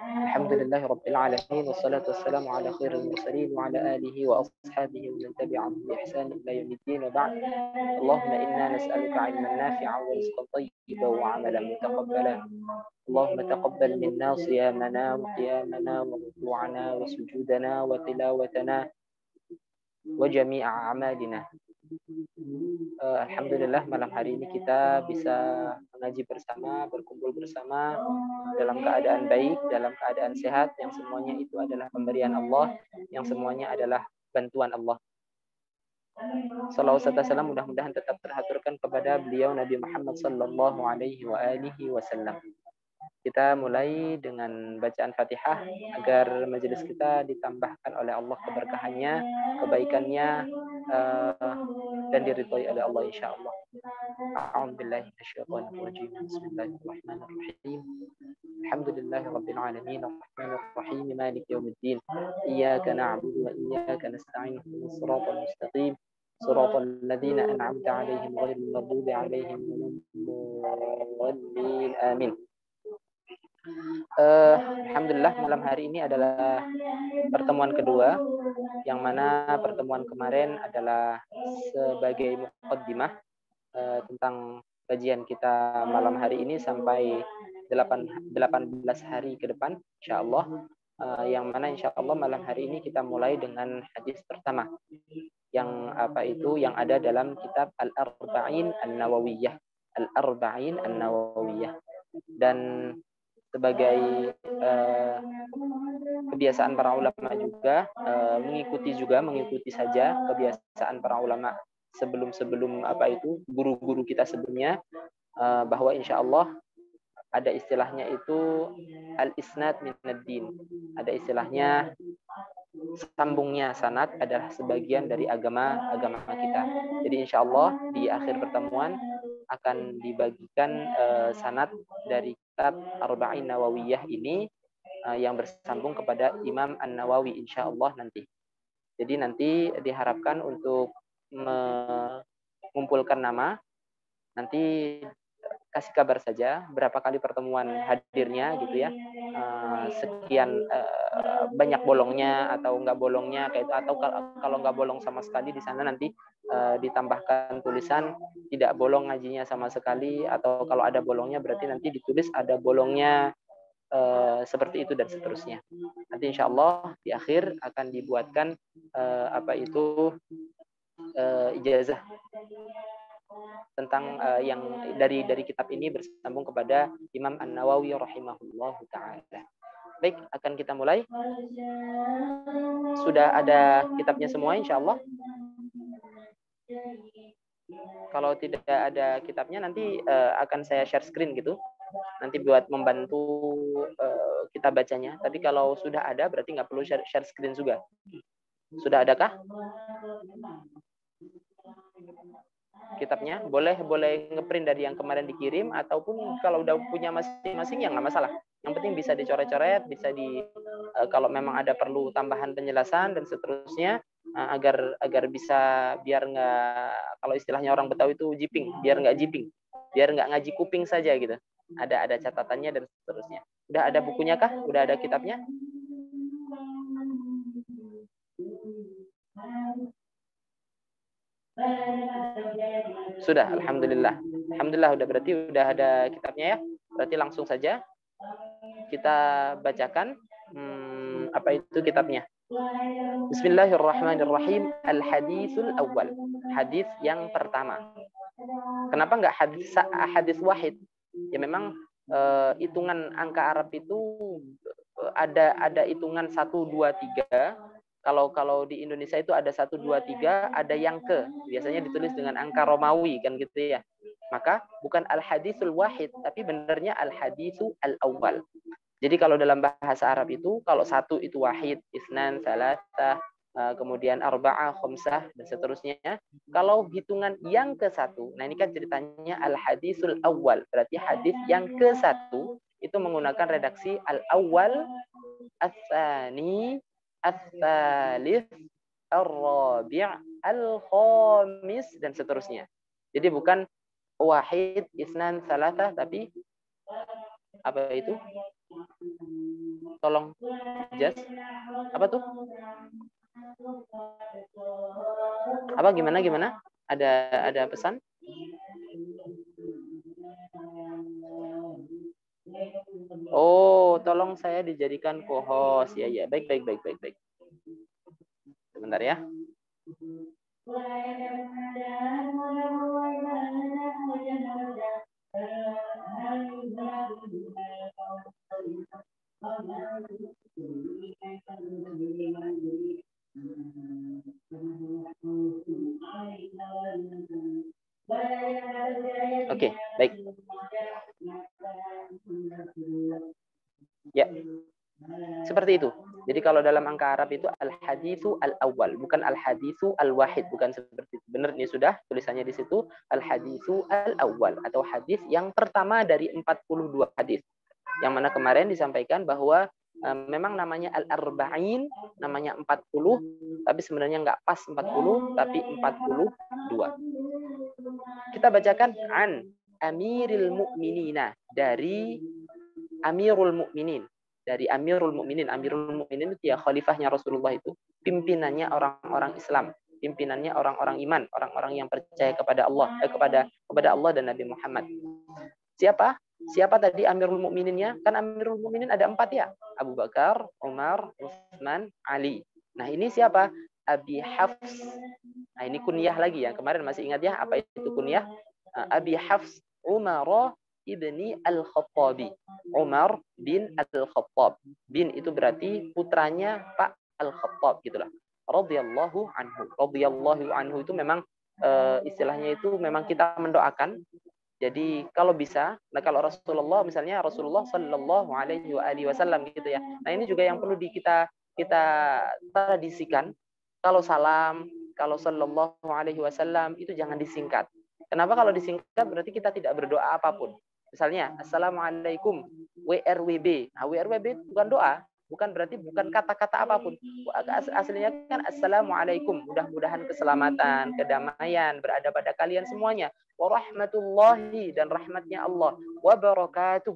Alhamdulillahi rabbil alamin wassalatu wassalamu ala khairil mursalin wa ala alihi wa ashabihi wa man tabi'ahum bi ihsan ila yaumiddin wa ba'd. Allahumma inna nas'aluka 'ilman nafi'an wa rizqan thayyiban wa 'amalan mutaqabbalan. Allahumma taqabbal minna siyamana wa qiyamana wa ruku'ana wa sujudana wa tilawatana wa jami'a a'malina. Alhamdulillah malam hari ini kita bisa mengaji bersama, berkumpul bersama dalam keadaan baik, dalam keadaan sehat, yang semuanya itu adalah pemberian Allah, yang semuanya adalah bantuan Allah. Salawat serta salam mudah-mudahan tetap terhaturkan kepada beliau Nabi Muhammad sallallahu alaihi wa alihi wasallam. Kita mulai dengan bacaan Fatihah agar majelis kita ditambahkan oleh Allah keberkahannya, kebaikannya, dan diridhoi oleh Allah insyaallah. A'udzubillahi minasyaitonir rajim. Bismillahirrahmanirrahim. Alhamdulillahi rabbil alamin arrahmanir rahim maliki yaumiddin. Iyyaka na'budu wa iyyaka nasta'in. Ihdinas siratal mustaqim. Siratal ladzina an'amta 'alaihim ghairil maghdubi 'alaihim waladdallin. Amin. Alhamdulillah malam hari ini adalah pertemuan kedua, yang mana pertemuan kemarin adalah sebagai muqaddimah tentang kajian kita malam hari ini sampai 18 hari ke depan insyaallah, yang mana insyaallah malam hari ini kita mulai dengan hadis pertama yang ada dalam kitab Al-Arba'in An-Nawawiyah. Al-Arba'in An-Nawawiyah. Dan sebagai kebiasaan para ulama juga, mengikuti saja kebiasaan para ulama sebelum guru-guru kita sebelumnya, bahwa insya Allah ada istilahnya itu al-isnad minad din. Ada istilahnya sambungnya sanad adalah sebagian dari agama kita. Jadi insya Allah di akhir pertemuan akan dibagikan sanad dari kitab Arba'in Nawawiyah ini yang bersambung kepada Imam An-Nawawi insya Allah nanti. Jadi nanti diharapkan untuk mengumpulkan nama, nanti kasih kabar saja berapa kali pertemuan hadirnya gitu ya, sekian banyak bolongnya atau enggak bolongnya kayak itu, atau kalau enggak bolong sama sekali di sana nanti ditambahkan tulisan tidak bolong ngajinya sama sekali, atau kalau ada bolongnya berarti nanti ditulis ada bolongnya, seperti itu dan seterusnya. Nanti insya Allah di akhir akan dibuatkan ijazah tentang yang dari kitab ini bersambung kepada Imam An-Nawawi rahimahullahu ta'ala. Baik, akan kita mulai. Sudah ada kitabnya semua insya Allah. Kalau tidak ada kitabnya nanti akan saya share screen gitu, nanti buat membantu kita bacanya. Tapi kalau sudah ada berarti nggak perlu share screen juga. Sudah adakah kitabnya? Boleh ngeprint dari yang kemarin dikirim, ataupun kalau udah punya masing-masing ya nggak masalah. Yang penting bisa dicoret-coret, bisa kalau memang ada perlu tambahan penjelasan dan seterusnya, agar bisa, biar nggak, kalau istilahnya orang Betawi itu jiping, biar nggak ngaji kuping saja gitu. Ada catatannya dan seterusnya. Udah ada bukunya kah? Udah ada kitabnya? Sudah, alhamdulillah udah, berarti udah ada kitabnya ya. Berarti langsung saja kita bacakan apa itu kitabnya. Bismillahirrahmanirrahim. Al-haditsul awal. Hadis yang pertama. Kenapa enggak hadis wahid? Ya memang hitungan angka Arab itu ada hitungan 1 2 3. Kalau di Indonesia itu ada 1 2 3, ada yang biasanya ditulis dengan angka Romawi kan gitu ya. Maka bukan al-hadisul wahid, tapi benernya al-hadisu al-awwal. Jadi kalau dalam bahasa Arab itu, kalau 1 itu wahid, isnan, salasah, kemudian arba'ah, khamsah, dan seterusnya. Kalau hitungan yang ke-1, nah ini kan ceritanya al-hadisul awwal, berarti hadis yang ke-1 itu menggunakan redaksi al-awwal, as-tsani, as-tsalits, ar-rabi', al-khamis, dan seterusnya. Jadi bukan wahid, isnan, salasah, tapi apa itu? tolong just apa tuh? Apa gimana? Ada pesan? Oh, tolong saya dijadikan co-host. Ya, baik. Sebentar ya. Oke, baik. Ya, seperti itu. Jadi kalau dalam angka Arab itu al-haditsu al-awwal, bukan al-haditsu al-wahid, bukan seperti itu. Benar, ini sudah tulisannya di situ al-haditsu al-awwal atau hadis yang pertama dari 42 hadis. Yang mana kemarin disampaikan bahwa memang namanya al-arba'in, namanya 40, tapi sebenarnya nggak pas 40, tapi 42. Kita bacakan an Amiril Mu'minina, dari Amirul Mukminin. Dari Amirul Mukminin. Amirul Mukminin itu ya khalifahnya Rasulullah, itu pimpinannya orang-orang Islam, pimpinannya orang-orang iman, orang-orang yang percaya kepada Allah, kepada Allah dan Nabi Muhammad. Siapa tadi Amirul Mukmininnya? Kan Amirul Mukminin ada 4 ya. Abu Bakar, Umar, Utsman, Ali. Nah, ini siapa? Abi Hafs. Nah, ini kunyah lagi ya. Kemarin masih ingat ya apa itu kunyah? Abi Hafs Umar ibni Al-Khattabi. Umar bin Al-Khattab. Bin itu berarti putranya Pak Al-Khattab gitulah. Radhiyallahu anhu. Radhiyallahu anhu itu memang istilahnya itu memang kita mendoakan. Jadi kalau bisa, nah kalau Rasulullah misalnya Rasulullah Shallallahu Alaihi Wasallam gitu ya. Nah ini juga yang perlu kita tradisikan. Kalau salam, kalau Shallallahu Alaihi Wasallam itu jangan disingkat. Kenapa? Kalau disingkat berarti kita tidak berdoa apapun. Misalnya Assalamualaikum WRWB. Nah WRWB bukan doa, bukan berarti bukan kata-kata apapun. Aslinya kan Assalamualaikum. Mudah-mudahan keselamatan, kedamaian berada pada kalian semuanya. Warahmatullahi, dan rahmatnya Allah. Wabarakatuh,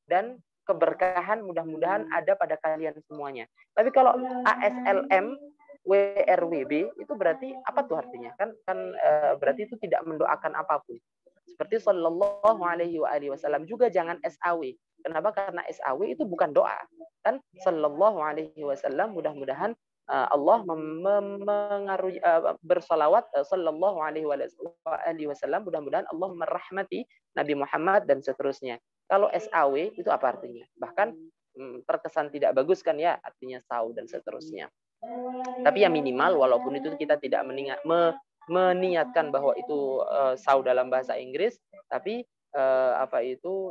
dan keberkahan mudah-mudahan ada pada kalian semuanya. Tapi kalau ASLM WRWB itu berarti apa tuh artinya? Kan berarti itu tidak mendoakan apapun. Seperti Shallallahu Alaihi Wasallam juga jangan SAW. Kenapa? Karena SAW itu bukan doa. Kan Shallallahu Alaihi Wasallam mudah-mudahan Allah mengaruhi bersalawat Shallallahu Alaihi Wasallam, mudah-mudahan Allah merahmati Nabi Muhammad dan seterusnya. Kalau SAW itu apa artinya? Bahkan terkesan tidak bagus kan ya, artinya sau dan seterusnya. Tapi yang minimal walaupun itu kita tidak meniatkan bahwa itu sau dalam bahasa Inggris, tapi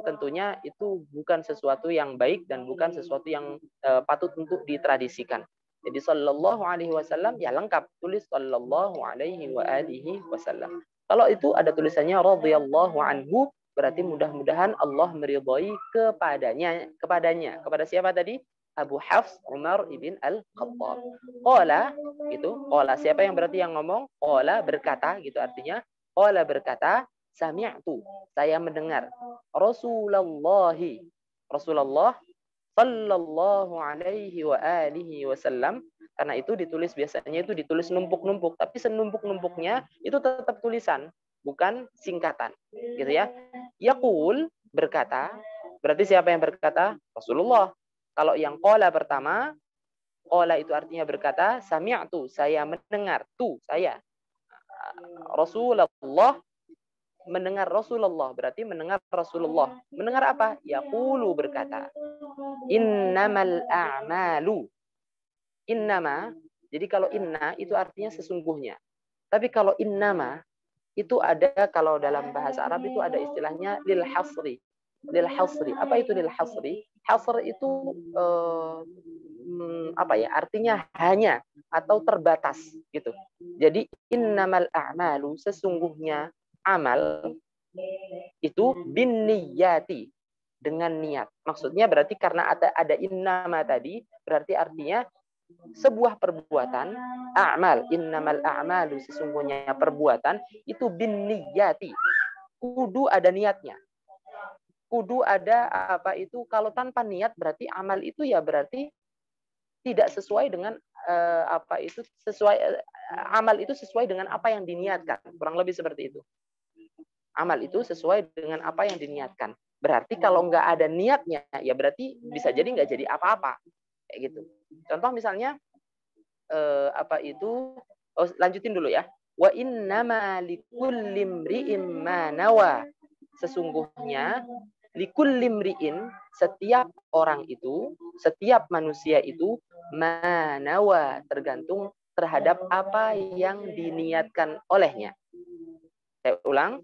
tentunya itu bukan sesuatu yang baik dan bukan sesuatu yang patut untuk ditradisikan. Jadi Shallallahu Alaihi Wasallam ya lengkap, tulis Shallallahu Alaihi Wasallam. Kalau itu ada tulisannya radhiyallahu anhu, berarti mudah-mudahan Allah meridhai kepadanya. Kepada siapa tadi? Abu Hafs Umar ibn Al-Khattab. Qala, siapa yang berarti yang ngomong? Qala berkata, gitu artinya. Qala berkata, sami'tu, saya mendengar. Rasulullah Sallallahu Alaihi Wasallam. Karena itu biasanya ditulis numpuk-numpuk, tapi senumpuk-numpuknya itu tetap tulisan, bukan singkatan, gitu ya. Yaqul berkata, berarti siapa yang berkata? Rasulullah. Kalau yang qala pertama, qala itu artinya berkata, sami'tu, saya mendengar, saya. Rasulullah mendengar Rasulullah, berarti mendengar Rasulullah. Mendengar apa? Yaqulu berkata, innamal a'malu. Innama, jadi kalau inna itu artinya sesungguhnya. Tapi kalau innama itu ada, kalau dalam bahasa Arab itu ada istilahnya lil hasri. Lil hasri. Apa itu lil hasri? Hasr itu artinya hanya atau terbatas gitu. Jadi innamal a'malu, sesungguhnya amal itu bin niyati, dengan niat. Maksudnya berarti karena ada innama tadi, berarti artinya sebuah perbuatan, a'mal, innamal a'malu, sesungguhnya perbuatan itu bin niyati, kudu ada niatnya. kudu ada apa itu, kalau tanpa niat berarti amal itu ya berarti tidak sesuai dengan apa itu, amal itu sesuai dengan apa yang diniatkan, kurang lebih seperti itu. Amal itu sesuai dengan apa yang diniatkan. Berarti kalau nggak ada niatnya, ya berarti bisa jadi nggak jadi apa-apa, kayak gitu. Contoh misalnya apa itu, lanjutin dulu ya. Wa innama likulli imri'in ma nawa. Sesungguhnya likulli imri'in, setiap orang itu, setiap manusia itu ma nawa, tergantung terhadap apa yang diniatkan olehnya. Saya ulang.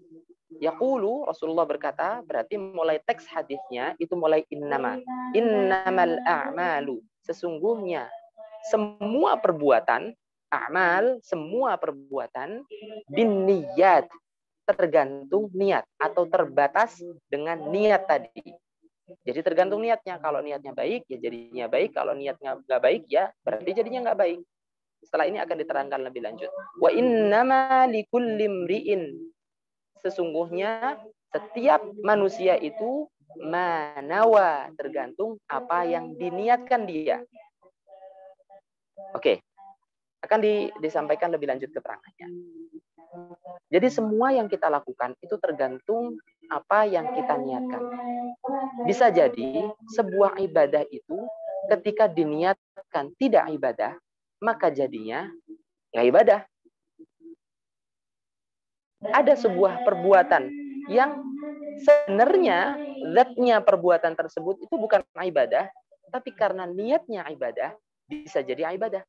Yaqulu, Rasulullah berkata, berarti mulai teks hadisnya itu mulai innama. Innamal a'malu. Sesungguhnya semua perbuatan, amal, semua perbuatan bin niyat, tergantung niat atau terbatas dengan niat tadi. Jadi tergantung niatnya. Kalau niatnya baik, ya jadinya baik. Kalau niatnya nggak baik, ya berarti jadinya nggak baik. Setelah ini akan diterangkan lebih lanjut. Wa innama likulli imri'in. Sesungguhnya setiap manusia itu manawa, tergantung apa yang diniatkan dia. Oke, akan disampaikan lebih lanjut keterangannya. Jadi semua yang kita lakukan itu tergantung apa yang kita niatkan. Bisa jadi sebuah ibadah itu ketika diniatkan tidak ibadah, maka jadinya nggak ibadah. Ada sebuah perbuatan yang sebenarnya zatnya perbuatan tersebut itu bukan ibadah, tapi karena niatnya ibadah, bisa jadi ibadah.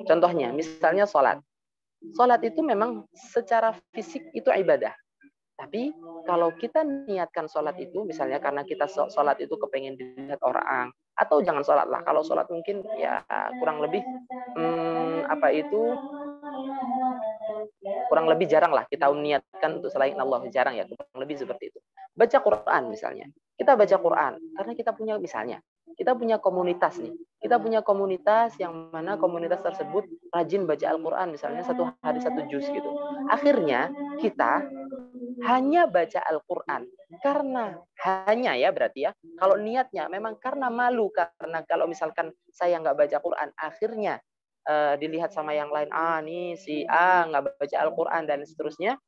Contohnya, misalnya sholat. Sholat itu memang secara fisik itu ibadah. Tapi kalau kita niatkan sholat itu, misalnya karena kita sholat itu kepengen dilihat orang, atau jangan sholat lah. Kalau sholat mungkin ya kurang lebih kurang lebih jarang lah kita niatkan untuk selain Allah, jarang ya, kurang lebih seperti itu. Baca Quran misalnya, kita baca Quran karena kita punya, misalnya kita punya komunitas nih, kita punya komunitas yang mana komunitas tersebut rajin baca Al-Quran, misalnya satu hari satu juz gitu. Akhirnya kita hanya baca Al-Quran karena hanya, ya berarti ya, kalau niatnya memang karena malu, karena kalau misalkan saya nggak baca Quran, akhirnya dilihat sama yang lain, nih si A nggak baca Al-Quran dan seterusnya.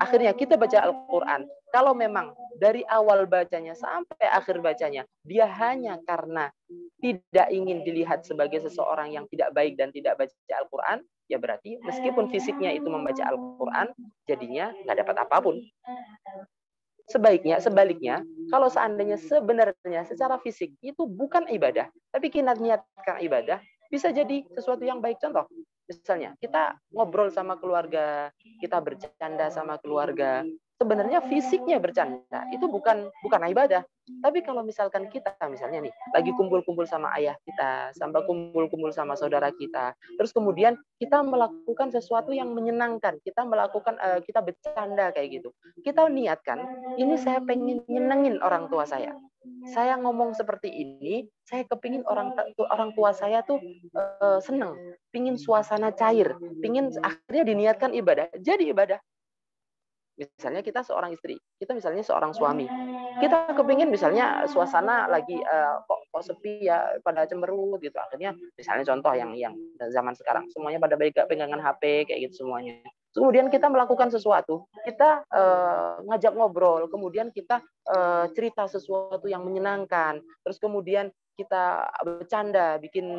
Akhirnya kita baca Al-Quran. Kalau memang dari awal bacanya sampai akhir bacanya, dia hanya karena tidak ingin dilihat sebagai seseorang yang tidak baik dan tidak baca Al-Quran, ya berarti meskipun fisiknya itu membaca Al-Quran, jadinya nggak dapat apapun. Sebaliknya, kalau seandainya sebenarnya secara fisik itu bukan ibadah, tapi kita niatkan ibadah, bisa jadi sesuatu yang baik. Contoh, misalnya kita ngobrol sama keluarga, kita bercanda sama keluarga, sebenarnya fisiknya bercanda itu bukan ibadah. Tapi kalau misalkan kita misalnya nih lagi kumpul-kumpul sama ayah kita, sampai kumpul-kumpul sama saudara kita, terus kemudian kita melakukan sesuatu yang menyenangkan, kita bercanda kayak gitu, kita niatkan ini saya pengen nyenengin orang tua saya. Saya ngomong seperti ini, saya kepingin orang tua saya tuh seneng, pingin suasana cair, pingin, akhirnya diniatkan ibadah, jadi ibadah. Misalnya kita seorang istri, kita misalnya seorang suami, kita kepingin misalnya suasana lagi kok sepi ya, pada cemberut gitu, akhirnya misalnya contoh yang zaman sekarang semuanya pada pegangan HP kayak gitu semuanya. Kemudian kita melakukan sesuatu, kita ngajak ngobrol, kemudian kita cerita sesuatu yang menyenangkan, terus kemudian kita bercanda, bikin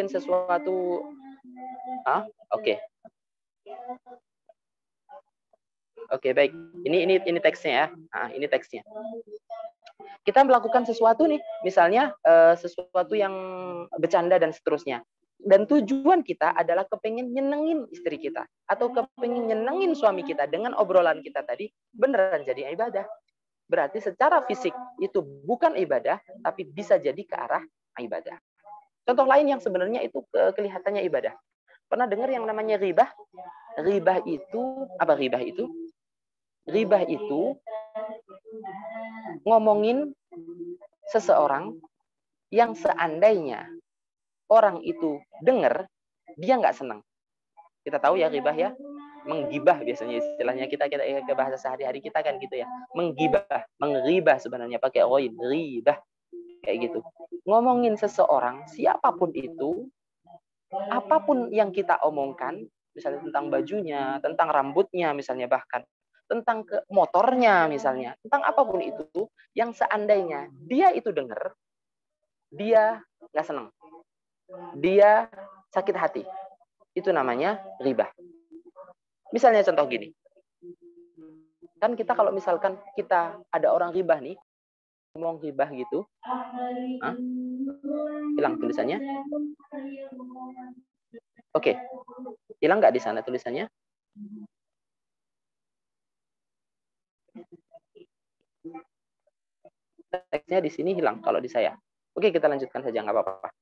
sesuatu. Oke. Oke, baik. Ini teksnya ya. Ini teksnya. Kita melakukan sesuatu nih, misalnya sesuatu yang bercanda dan seterusnya. Dan tujuan kita adalah kepengen nyenengin istri kita atau kepengen nyenengin suami kita dengan obrolan kita tadi, beneran jadi ibadah. Berarti secara fisik itu bukan ibadah, tapi bisa jadi ke arah ibadah. Contoh lain yang sebenarnya itu kelihatannya ibadah. Pernah dengar yang namanya ribah? Ribah itu apa? Ribah itu ngomongin seseorang yang seandainya orang itu dengar, dia nggak senang. Kita tahu ya ribah ya. menggibah biasanya istilahnya kita ke bahasa sehari-hari kita kan gitu ya. Menggibah sebenarnya pakai ghain, ghibah kayak gitu. Ngomongin seseorang siapapun itu, apapun yang kita omongkan, misalnya tentang bajunya, tentang rambutnya misalnya, bahkan tentang motornya misalnya, tentang apapun itu, yang seandainya dia itu dengar, dia nggak senang, dia sakit hati, itu namanya ghibah. Misalnya contoh gini, kan kita kalau misalkan kita ada orang ghibah nih, ngomong ghibah gitu, hilang tulisannya. Oke, hilang nggak di sana tulisannya? Teksnya di sini hilang kalau di saya. Oke, kita lanjutkan saja, nggak apa-apa.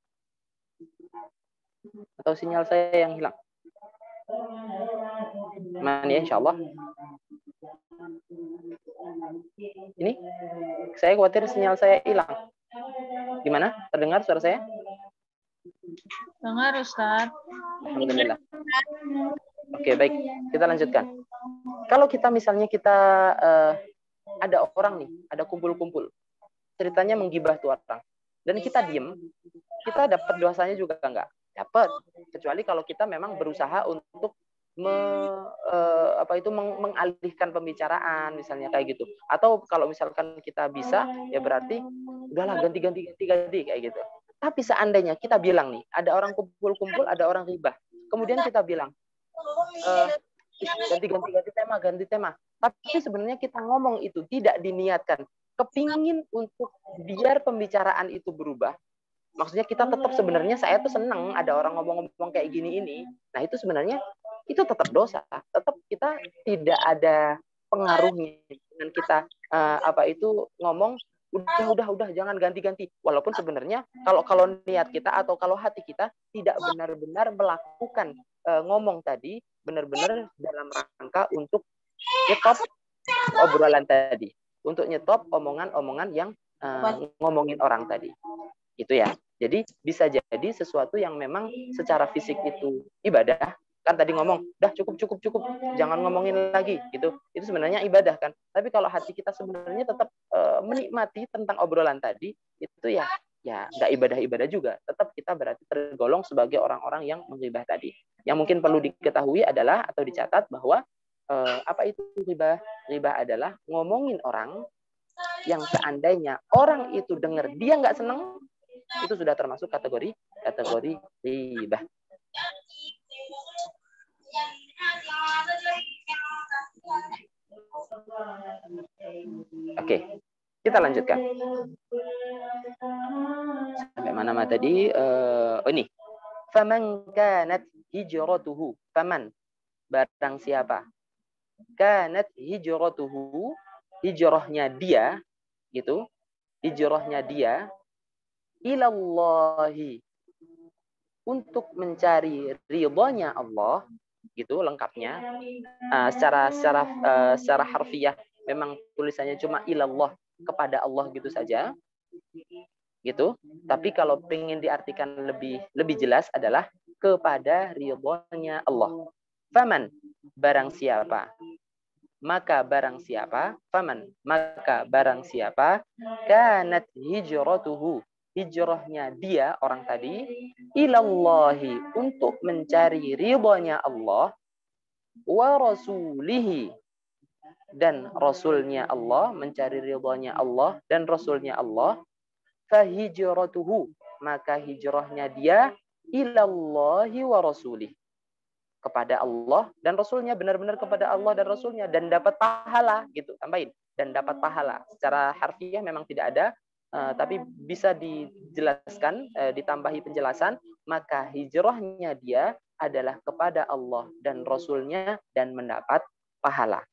Atau sinyal saya yang hilang? Mana ya, insya Allah. Ini, saya khawatir sinyal saya hilang. Gimana? Terdengar suara saya? Dengar, Ustaz. Alhamdulillah. Oke, baik. Kita lanjutkan. Kalau kita misalnya ada orang nih, ada kumpul-kumpul. Ceritanya menggibah tuh orang. Dan kita diem, kita dapat dosanya juga enggak? Dapat. Kecuali kalau kita memang berusaha untuk mengalihkan pembicaraan misalnya kayak gitu. Atau kalau misalkan kita bisa, ya berarti udahlah ganti kayak gitu. Tapi seandainya kita bilang nih, ada orang kumpul-kumpul, ada orang ribah. Kemudian kita bilang, ganti tema. Tapi sebenarnya kita ngomong itu tidak diniatkan. Kepingin untuk biar pembicaraan itu berubah. Maksudnya kita tetap sebenarnya saya tuh senang ada orang ngomong-ngomong kayak gini ini. Nah itu sebenarnya itu tetap dosa. Tetap kita tidak ada pengaruhnya dengan kita ngomong udah jangan ganti-ganti. Walaupun sebenarnya kalau niat kita atau kalau hati kita tidak benar-benar melakukan ngomong tadi benar-benar dalam rangka untuk nyetop obrolan tadi, untuk nyetop omongan-omongan yang ngomongin orang tadi. Itu ya. Jadi bisa jadi sesuatu yang memang secara fisik itu ibadah. Kan tadi ngomong, dah cukup, jangan ngomongin lagi gitu. Itu sebenarnya ibadah kan. Tapi kalau hati kita sebenarnya tetap menikmati tentang obrolan tadi, itu ya nggak ibadah juga. Tetap kita berarti tergolong sebagai orang-orang yang menghibah tadi. Yang mungkin perlu diketahui adalah atau dicatat bahwa apa itu ghibah? Ghibah adalah ngomongin orang yang seandainya orang itu dengar dia nggak senang, itu sudah termasuk kategori ghibah. Oke, kita lanjutkan. Sampai mana tadi? Ini. Faman kanat hijratuhu. Faman, barang siapa. Kanat hijratuhu, hijrahnya dia, gitu. Hijrahnya dia ilallahi, untuk mencari ridhonya Allah, gitu lengkapnya. Secara harfiah memang tulisannya cuma ilallah, kepada Allah gitu saja, gitu. Tapi kalau pengen diartikan lebih jelas adalah kepada ridhonya Allah. Faman, barang siapa, maka barang siapa, faman, maka barang siapa, kanat hijratuhu, hijrahnya dia orang tadi, ilallahi, untuk mencari ridhonya Allah, wa rasulihi, dan rasulnya Allah, mencari ridhonya Allah dan rasulnya Allah, fahijratuhu, maka hijrahnya dia ilallahi wa rasulih, kepada Allah dan Rasulnya, benar-benar kepada Allah dan Rasulnya, dan dapat pahala, gitu, tambahin, dan dapat pahala. Secara harfiah memang tidak ada, tapi bisa dijelaskan, ditambahi penjelasan, maka hijrahnya dia adalah kepada Allah dan Rasulnya dan mendapat pahala.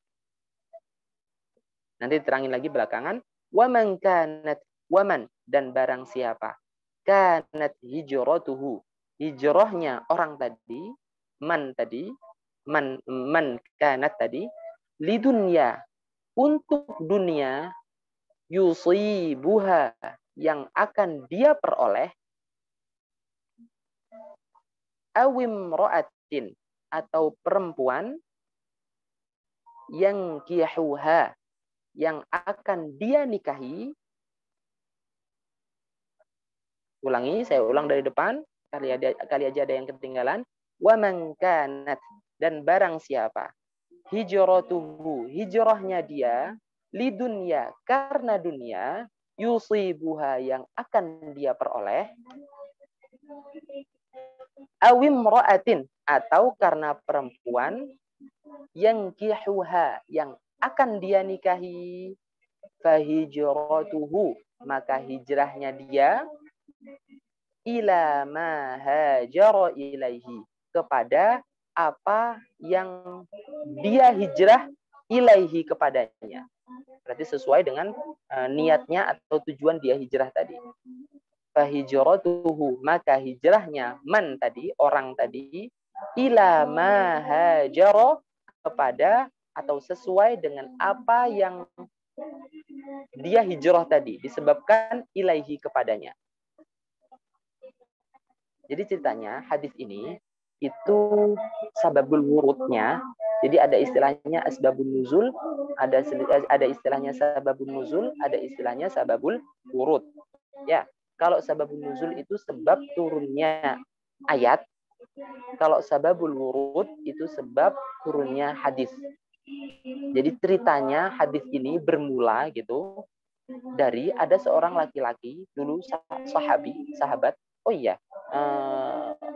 Nanti terangin lagi belakangan. Waman kanat, waman, dan barang siapa, kanat hijratuhu, hijrahnya orang tadi, man kanat tadi, lidunya, untuk dunia, yusibuha, yang akan dia peroleh, awim ro'atin, atau perempuan, yankihuha, yang akan dia nikahi. Ulangi, saya ulang dari depan, kali aja ada yang ketinggalan. Wa man kanat, dan barang siapa hijratuhu, hijrahnya dia, lidunya, karena dunia, yusibuha, yang akan dia peroleh, awim ra'atin, atau karena perempuan, yang kihuha, yang akan dia nikahi, fahijratuhu, maka hijrahnya dia, ila ma hajara ilaihi, kepada apa yang dia hijrah ilaihi, kepadanya. Berarti sesuai dengan niatnya atau tujuan dia hijrah tadi. Fahijratuhu, maka hijrahnya man tadi, orang tadi, ila ma hajara, kepada atau sesuai dengan apa yang dia hijrah tadi, disebabkan ilaihi, kepadanya. Jadi ceritanya hadis ini itu sababul wurudnya. Jadi ada istilahnya asbabun nuzul, ada istilahnya sababun nuzul, ada istilahnya sababul wurud. Ya, kalau sababun nuzul itu sebab turunnya ayat, kalau sababul wurud itu sebab turunnya hadis. Jadi ceritanya hadis ini bermula gitu dari ada seorang laki-laki dulu sahabat. Oh iya,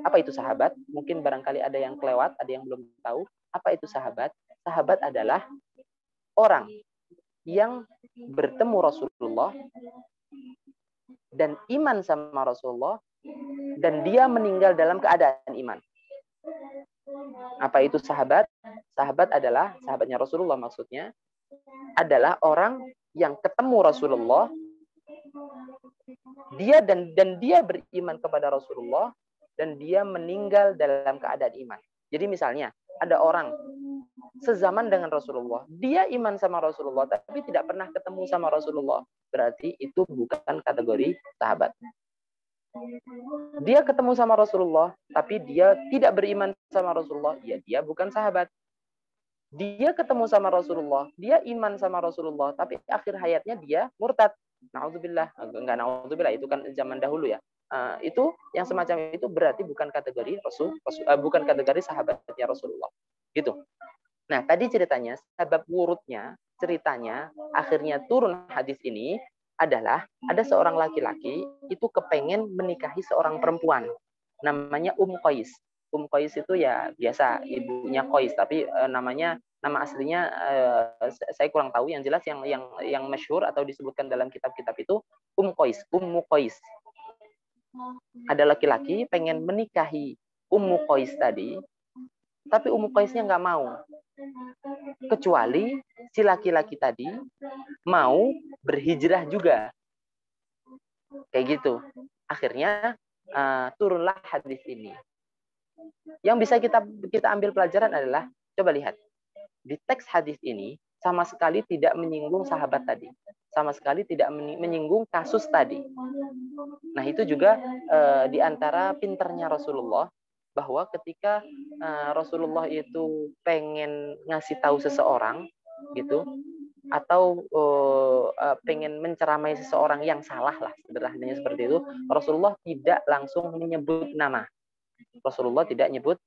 apa itu sahabat? Mungkin barangkali ada yang kelewat, ada yang belum tahu. Apa itu sahabat? Sahabat adalah orang yang bertemu Rasulullah dan iman sama Rasulullah, dan dia meninggal dalam keadaan iman. Apa itu sahabat? Sahabat adalah, sahabatnya Rasulullah maksudnya, adalah orang yang ketemu Rasulullah, dia dan dia beriman kepada Rasulullah, dan dia meninggal dalam keadaan iman. Jadi misalnya ada orang sezaman dengan Rasulullah, dia iman sama Rasulullah tapi tidak pernah ketemu sama Rasulullah, berarti itu bukan kategori sahabat. Dia ketemu sama Rasulullah tapi dia tidak beriman sama Rasulullah, ya dia bukan sahabat. Dia ketemu sama Rasulullah, dia iman sama Rasulullah, tapi akhir hayatnya dia murtad. Na'udzubillah, enggak na'udzubillah, itu kan zaman dahulu ya. Itu yang semacam itu berarti bukan kategori bukan kategori sahabatnya Rasulullah. Gitu. Nah, tadi ceritanya sebab wurudnya, ceritanya akhirnya turun hadis ini adalah ada seorang laki-laki itu kepengen menikahi seorang perempuan. Namanya Qais. Qais itu ya biasa ibunya Qais, tapi nama aslinya saya kurang tahu. Yang jelas yang masyhur atau disebutkan dalam kitab-kitab itu Qais, Ummu Qais. Ada laki-laki pengen menikahi Ummu Qais tadi, tapi Ummu Qaisnya nggak mau, kecuali si laki-laki tadi mau berhijrah juga, kayak gitu. Akhirnya turunlah hadis ini. Yang bisa kita ambil pelajaran adalah, coba lihat di teks hadis ini sama sekali tidak menyinggung sahabat tadi, sama sekali tidak menyinggung kasus tadi. Nah, itu juga di antara pinternya Rasulullah, bahwa ketika Rasulullah itu pengen ngasih tahu seseorang gitu, atau pengen menceramai seseorang yang salah lah, sederhananya seperti itu, Rasulullah tidak langsung menyebut nama. Rasulullah tidak nyebut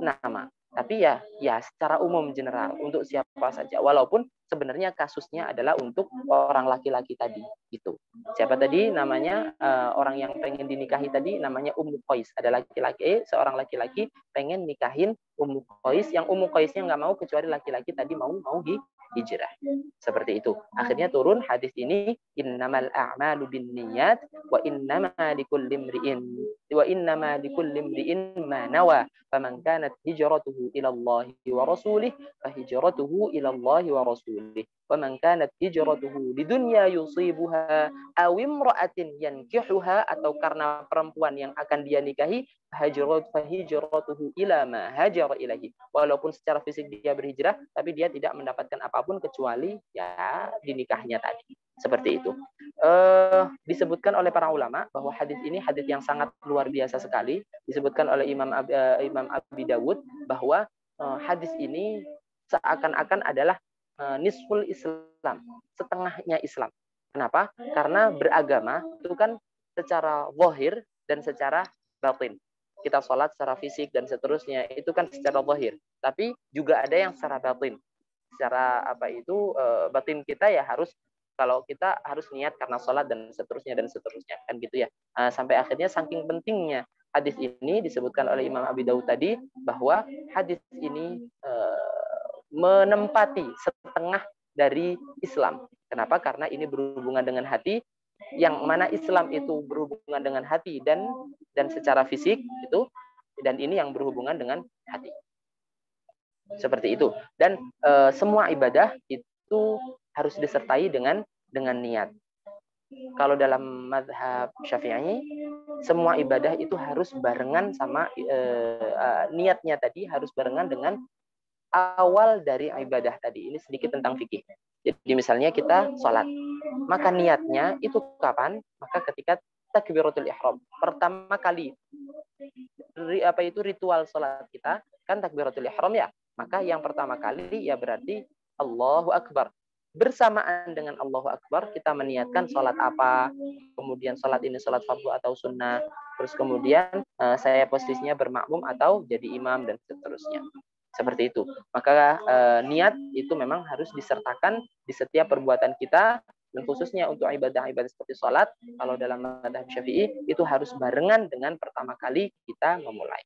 nama, tapi ya secara umum general untuk siapa saja, walaupun sebenarnya kasusnya adalah untuk orang laki-laki tadi gitu. Siapa tadi namanya, orang yang pengen dinikahi tadi namanya Ummu Qais, ada laki-laki, seorang laki-laki pengen nikahin Ummu Qais, yang Ummu Qaisnya nggak mau kecuali laki-laki tadi mau hijrah. Seperti itu. Akhirnya turun hadis ini, innamal a'malu binniyat wa innama likulli imri'in ma nawa, faman kanat hijratuhu ila Allah wa rasulih fa hijratuhu ila Allah wa rasulih, wa man kanat hijratuhu lidunya yusibuha aw imra'atin yankihuha, atau karena perempuan yang akan dia nikahi, fa hijratuhu ila ma hajara ilaihi, walaupun secara fisik dia berhijrah tapi dia tidak mendapatkan apapun kecuali ya dinikahnya tadi. Seperti itu. Disebutkan oleh para ulama bahwa hadis ini hadis yang sangat luar biasa sekali. Disebutkan oleh Imam Abi Dawud bahwa hadis ini seakan-akan adalah nisful Islam, setengahnya Islam. Kenapa? Karena beragama itu kan secara zahir dan secara batin. Kita sholat secara fisik dan seterusnya, itu kan secara zahir. Tapi juga ada yang secara batin. Secara batin kita ya harus, kalau kita harus niat karena sholat dan seterusnya kan gitu ya. Sampai akhirnya saking pentingnya hadis ini disebutkan oleh Imam Abi Daud tadi, bahwa hadis ini menempati setengah dari Islam. Kenapa? Karena ini berhubungan dengan hati, yang mana Islam itu berhubungan dengan hati dan secara fisik itu, dan ini yang berhubungan dengan hati. Seperti itu. Dan semua ibadah itu harus disertai dengan niat. Kalau dalam mazhab Syafi'i, semua ibadah itu harus barengan sama niatnya tadi, harus barengan dengan awal dari ibadah tadi. Ini sedikit tentang fikih. Jadi misalnya kita sholat, maka niatnya itu kapan? Maka ketika takbiratul ihram. Pertama kali ritual sholat kita kan takbiratul ihram ya. Maka yang pertama kali ya berarti Allahu Akbar. Bersamaan dengan Allahu Akbar kita meniatkan sholat apa, kemudian sholat ini sholat fardu atau sunnah, terus kemudian saya posisinya bermakmum atau jadi imam dan seterusnya. Seperti itu. Maka niat itu memang harus disertakan di setiap perbuatan kita, dan khususnya untuk ibadah-ibadah seperti sholat, kalau dalam mazhab Syafi'i itu harus barengan dengan pertama kali kita memulai.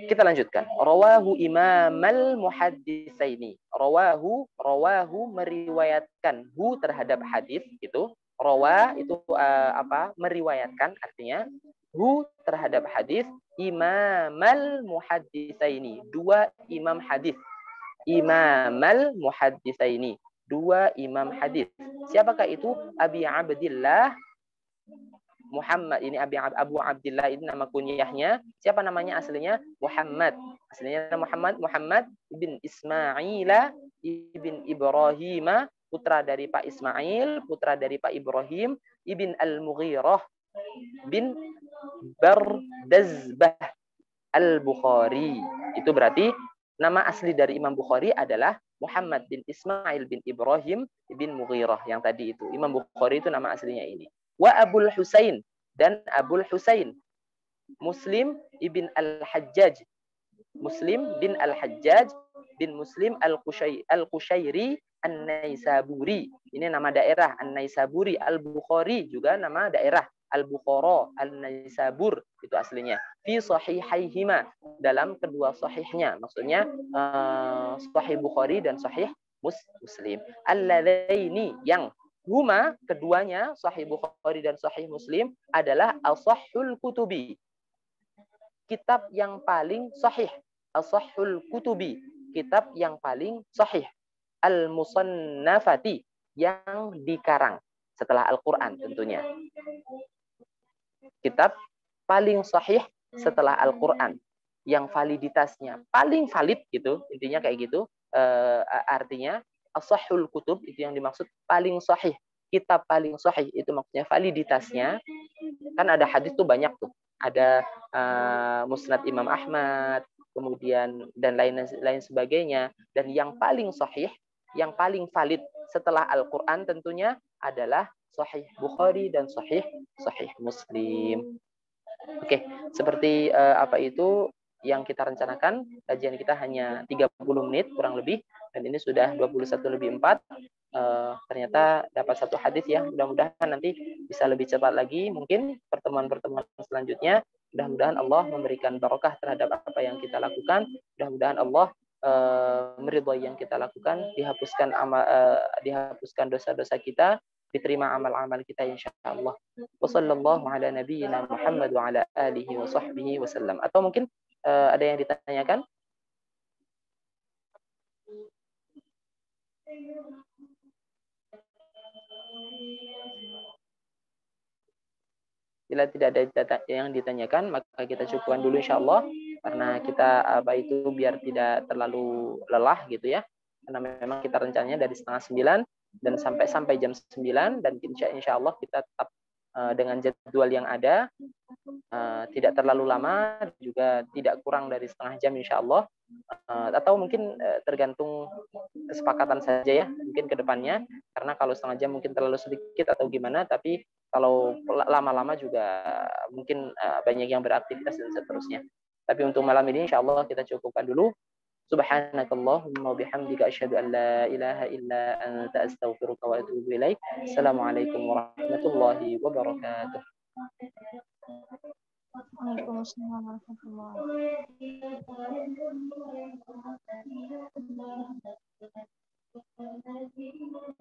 Kita lanjutkan. Rawahu imamal muhaddisaini. Rawahu meriwayatkan hu terhadap hadis itu. Rawa itu meriwayatkan, artinya hu terhadap hadis imamal muhaddisaini, dua imam hadis. Imamal muhaddisaini, dua imam hadis. Siapakah itu? Abi Abdillah Muhammad, ini Abu Abdillah, ini nama kunyahnya. Siapa namanya aslinya? Muhammad. Aslinya Muhammad ibn Ismail ibn Ibrahim, putra dari Pak Ismail, putra dari Pak Ibrahim, ibn Al-Mughirah bin Bardazbah Al-Bukhari. Itu berarti nama asli dari Imam Bukhari adalah Muhammad bin Ismail bin Ibrahim bin Mughirah, yang tadi itu. Imam Bukhari itu nama aslinya ini. Wa Abul Husain, dan Abul Husain Muslim ibn Al-Hajjaj, Muslim bin Al-Hajjaj bin Muslim Al-Qushairi An-Naisaburi. Ini nama daerah An-Naisaburi. Al-Bukhari juga nama daerah Al-Bukhara, Al-Naisabur itu aslinya. Fi sahihaihima, dalam kedua sahihnya. Maksudnya Sahih Bukhari dan Sahih Muslim. Alladzaini, yang huma keduanya, Sahih Bukhari dan Sahih Muslim, adalah ashahhul kutubi, kitab yang paling sahih. Ashahhul kutubi, kitab yang paling sahih. Al-musannafati, yang dikarang setelah Al-Quran tentunya. Kitab paling sahih setelah Al-Quran, yang validitasnya paling valid gitu, intinya kayak gitu. Artinya ashahhul kutub itu yang dimaksud paling sahih, kitab paling sahih itu maksudnya validitasnya. Kan ada hadis tuh banyak tuh, ada Musnad Imam Ahmad, kemudian dan lain sebagainya. Dan yang paling sahih, yang paling valid setelah Al-Quran tentunya adalah Sahih Bukhari dan Sahih Muslim. Oke, seperti itu yang kita rencanakan. Kajian kita hanya 30 menit kurang lebih, dan ini sudah 21:04. Ternyata dapat satu hadis ya. Mudah-mudahan nanti bisa lebih cepat lagi mungkin pertemuan-pertemuan selanjutnya. Mudah-mudahan Allah memberikan barokah terhadap apa yang kita lakukan. Mudah-mudahan Allah meridhai yang kita lakukan, dihapuskan dosa-dosa kita, diterima amal-amal kita insyaallah. Wassallallahu ala nabiyyina Muhammad wa ala alihi wa sahbihi wasallam. Atau mungkin ada yang ditanyakan? Bila tidak ada yang ditanyakan, maka kita cukupkan dulu insyaallah, karena kita biar tidak terlalu lelah gitu ya. Karena memang kita rencananya dari 8:30 dan sampai jam 9, dan insyaallah kita tetap dengan jadwal yang ada, tidak terlalu lama, juga tidak kurang dari setengah jam insya Allah, atau mungkin tergantung kesepakatan saja ya mungkin ke depannya, karena kalau setengah jam mungkin terlalu sedikit atau gimana, tapi kalau lama-lama juga mungkin banyak yang beraktivitas dan seterusnya. Tapi untuk malam ini insya Allah kita cukupkan dulu. Subhanakallahumma wa bihamdika asyhadu an la ilaha illa anta astaghfiruka wa atubu ilaik. Assalamualaikum warahmatullahi wabarakatuh. Waalaikumsalam warahmatullahi wabarakatuh.